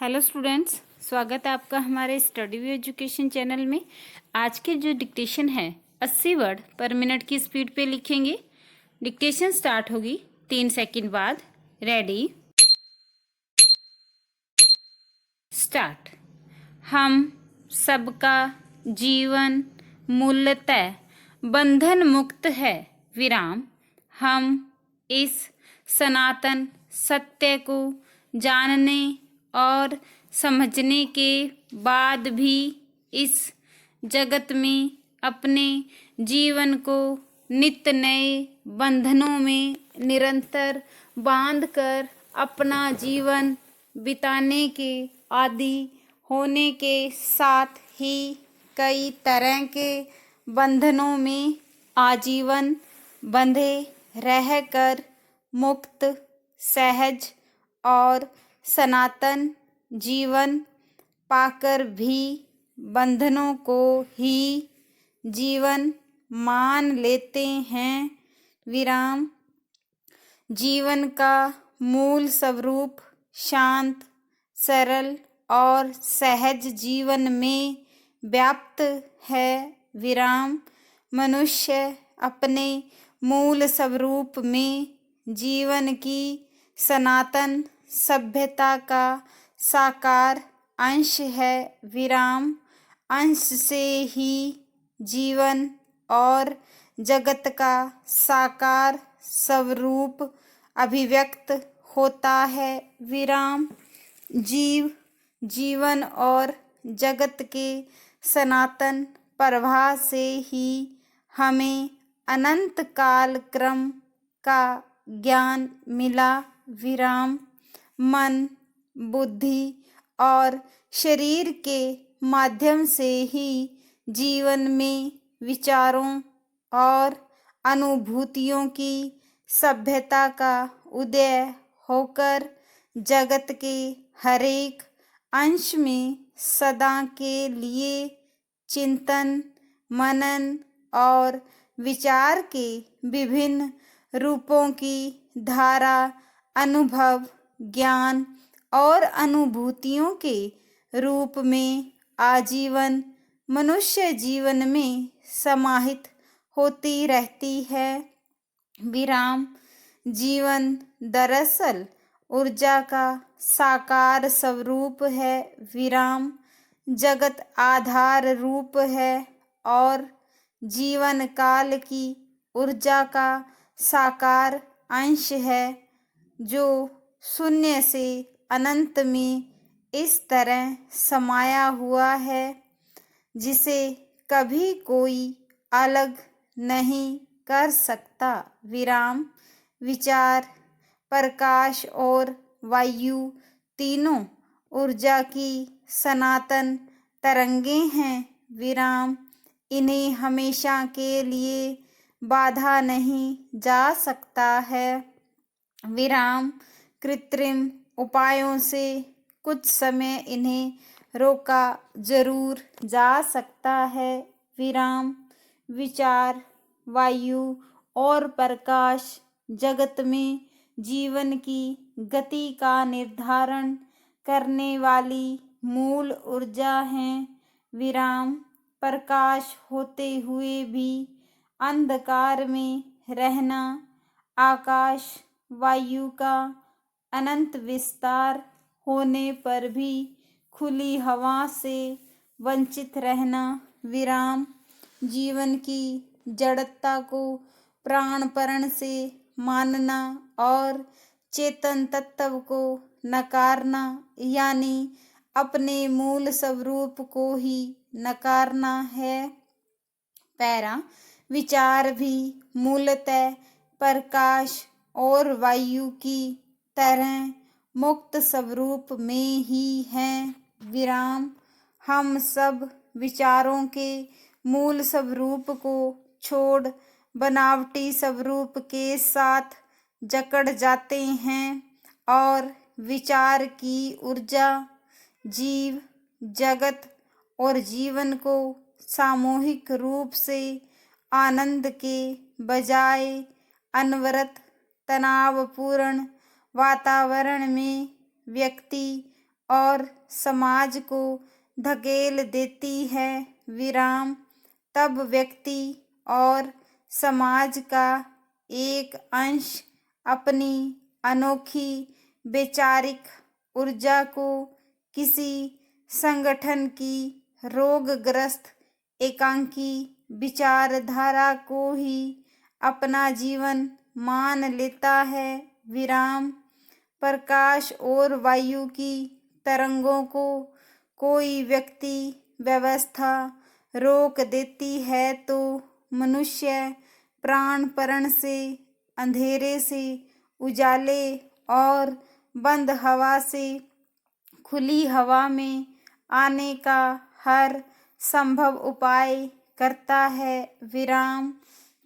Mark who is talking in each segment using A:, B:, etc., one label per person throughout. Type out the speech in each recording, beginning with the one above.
A: Hello students, स्वागत है आपका हमारे स्टडी व्यू एजुकेशन चैनल में। आज के जो डिक्टेशन है 80 वर्ड पर मिनट की स्पीड पे लिखेंगे। डिक्टेशन स्टार्ट होगी 3 सेकंड बाद। Ready, start. हम सबका जीवन मूलतः बंधन मुक्त है, विराम। हम इस सनातन सत्य को जानने और समझने के बाद भी इस जगत में अपने जीवन को नित्य नए बंधनों में निरंतर बांधकर अपना जीवन बिताने के आदि होने के साथ ही कई तरह के बंधनों में आजीवन बंधे रहकर मुक्त, सहज और सनातन जीवन पाकर भी बंधनों को ही जीवन मान लेते हैं, विराम। जीवन का मूल स्वरूप शांत, सरल और सहज जीवन में व्याप्त है, विराम। मनुष्य अपने मूल स्वरूप में जीवन की सनातन सभ्यता का साकार अंश है, विराम। अंश से ही जीवन और जगत का साकार स्वरूप अभिव्यक्त होता है, विराम। जीवन और जगत के सनातन प्रवाह से ही हमें अनंत काल क्रम का ज्ञान मिला, विराम। मन, बुद्धि और शरीर के माध्यम से ही जीवन में विचारों और अनुभूतियों की सभ्यता का उदय होकर जगत के हरेक अंश में सदा के लिए चिंतन, मनन और विचार के विभिन्न रूपों की धारा, अनुभव, ज्ञान और अनुभूतियों के रूप में आजीवन मनुष्य जीवन में समाहित होती रहती है, विराम। जीवन दरअसल ऊर्जा का साकार स्वरूप है, विराम। जगत आधार रूप है और जीवन काल की ऊर्जा का साकार अंश है, जो शून्य से अनंत में इस तरह समाया हुआ है जिसे कभी कोई अलग नहीं कर सकता, विराम। विचार, प्रकाश और वायु तीनों ऊर्जा की सनातन तरंगें हैं, विराम। इन्हें हमेशा के लिए बाधा नहीं जा सकता है, विराम। कृत्रिम उपायों से कुछ समय इन्हें रोका जरूर जा सकता है, विराम। विचार, वायु और प्रकाश जगत में जीवन की गति का निर्धारण करने वाली मूल ऊर्जा हैं, विराम। प्रकाश होते हुए भी अंधकार में रहना, आकाश वायु का अनंत विस्तार होने पर भी खुली हवा से वंचित रहना, विराम। जीवन की जड़ता को प्राणपण से मानना और चेतन तत्व को नकारना, यानी अपने मूल स्वरूप को ही नकारना है। पैरा, विचार भी मूलतः प्रकाश और वायु की तरह मुक्त स्वरूप में ही हैं, विराम। हम सब विचारों के मूल स्वरूप को छोड़ बनावटी स्वरूप के साथ जकड़ जाते हैं और विचार की ऊर्जा जीव, जगत और जीवन को सामूहिक रूप से आनंद के बजाय अनवरत तनावपूर्ण वातावरण में व्यक्ति और समाज को धकेल देती है विराम, तब व्यक्ति और समाज का एक अंश अपनी अनोखी वैचारिक ऊर्जा को किसी संगठन की रोगग्रस्त एकांकी विचारधारा को ही अपना जीवन मान लेता है विराम। प्रकाश और वायु की तरंगों को कोई व्यक्ति व्यवस्था रोक देती है तो मनुष्य प्राणपण से अंधेरे से उजाले और बंद हवा से खुली हवा में आने का हर संभव उपाय करता है विराम।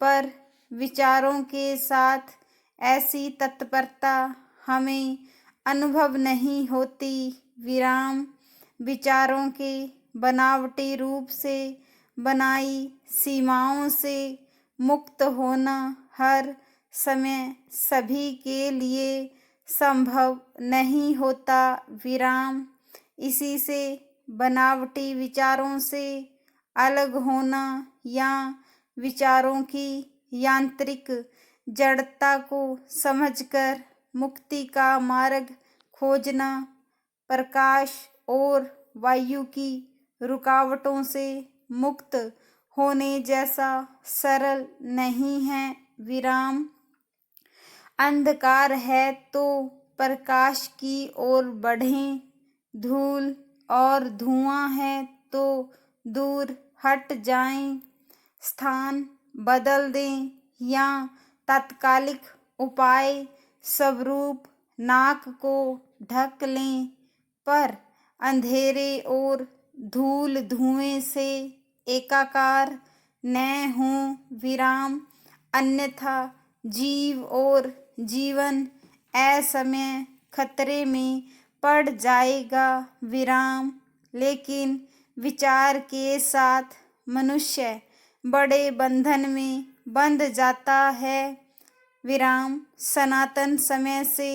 A: पर विचारों के साथ ऐसी तत्परता हमें अनुभव नहीं होती विराम। विचारों के बनावटी रूप से बनाई सीमाओं से मुक्त होना हर समय सभी के लिए संभव नहीं होता विराम। इसी से बनावटी विचारों से अलग होना या विचारों की यांत्रिक जड़ता को समझकर मुक्ति का मार्ग खोजना प्रकाश और वायु की रुकावटों से मुक्त होने जैसा सरल नहीं है विराम। अंधकार है तो प्रकाश की ओर बढ़ें, धूल और धुआं है तो दूर हट जाएं, स्थान बदल दें या तात्कालिक उपाय स्वरूप नाक को ढक लें, पर अंधेरे और धूल धुएं से एकाकार न हों विराम। अन्यथा जीव और जीवन असमय खतरे में पड़ जाएगा विराम। लेकिन विचार के साथ मनुष्य बड़े बंधन में बंध जाता है विराम। सनातन समय से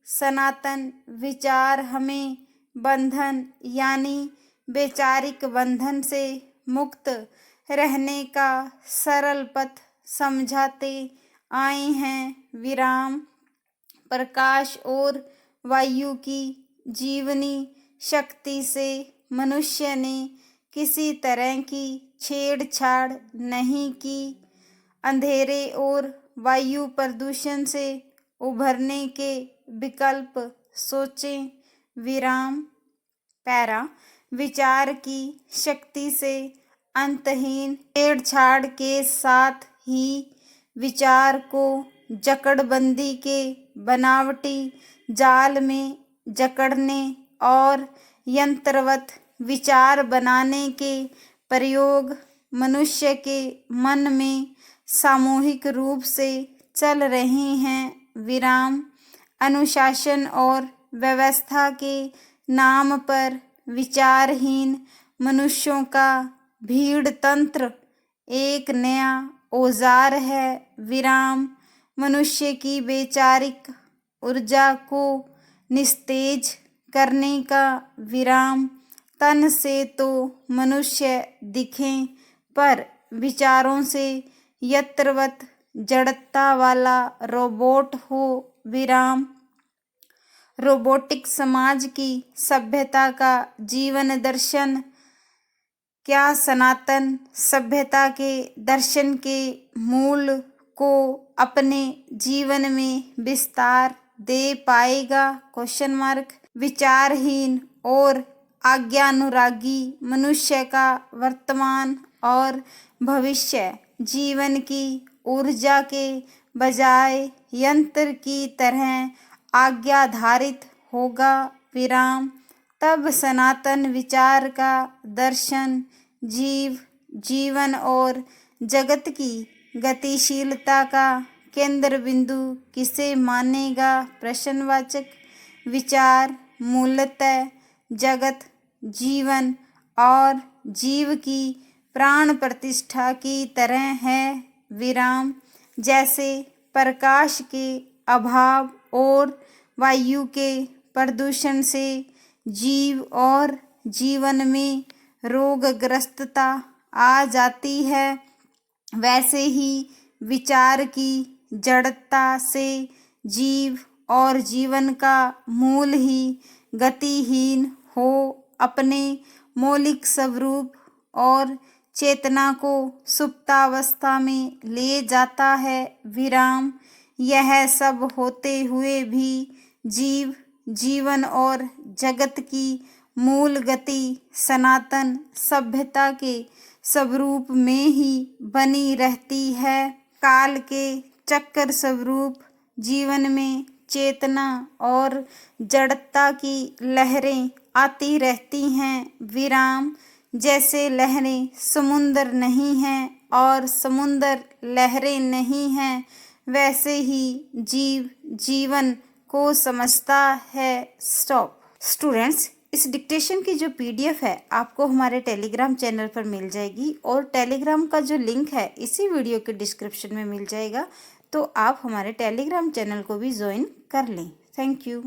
A: सनातन विचार हमें बंधन यानी वैचारिक बंधन से मुक्त रहने का सरल पथ समझाते आए हैं विराम। प्रकाश और वायु की जीवनी शक्ति से मनुष्य ने किसी तरह की छेड़छाड़ नहीं की। अंधेरे और वायु प्रदूषण से उभरने के विकल्प सोचें विराम। पैरा विचार की शक्ति से अंतहीन छेड़छाड़ के साथ ही विचार को जकड़बंदी के बनावटी जाल में जकड़ने और यंत्रवत विचार बनाने के प्रयोग मनुष्य के मन में सामूहिक रूप से चल रहे हैं विराम। अनुशासन और व्यवस्था के नाम पर विचारहीन मनुष्यों का भीड़ तंत्र एक नया औजार है विराम। मनुष्य की वैचारिक ऊर्जा को निस्तेज करने का विराम। तन से तो मनुष्य दिखें पर विचारों से यंत्रवत जड़ता वाला रोबोट हो विराम। रोबोटिक समाज की सभ्यता का जीवन दर्शन क्या सनातन सभ्यता के दर्शन के मूल को अपने जीवन में विस्तार दे पाएगा? विचारहीन और आज्ञानुरागी मनुष्य का वर्तमान और भविष्य जीवन की ऊर्जा के बजाय यंत्र की तरह आज्ञाधारित होगा विराम। तब सनातन विचार का दर्शन जीव जीवन और जगत की गतिशीलता का केंद्र बिंदु किसे मानेगा? विचार मूलतः जगत जीवन और जीव की प्राण प्रतिष्ठा की तरह है विराम। जैसे प्रकाश के अभाव और वायु के प्रदूषण से जीव और जीवन में रोगग्रस्तता आ जाती है, वैसे ही विचार की जड़ता से जीव और जीवन का मूल ही गतिहीन हो अपने मौलिक स्वरूप और चेतना को सुप्तावस्था में ले जाता है। विराम। यह सब होते हुए भी जीव, जीवन और जगत की मूल गति सनातन सभ्यता के स्वरूप में ही बनी रहती है। काल के चक्र स्वरूप जीवन में चेतना और जड़ता की लहरें आती रहती हैं। विराम। जैसे लहरें समुंदर नहीं हैं और समुंदर लहरें नहीं हैं, वैसे ही जीव जीवन को समझता है। स्टॉप। स्टूडेंट्स, इस डिक्टेशन की जो पीडीएफ है आपको हमारे टेलीग्राम चैनल पर मिल जाएगी और टेलीग्राम का जो लिंक है इसी वीडियो के डिस्क्रिप्शन में मिल जाएगा, तो आप हमारे टेलीग्राम चैनल को भी ज्वाइन कर लें। Thank you.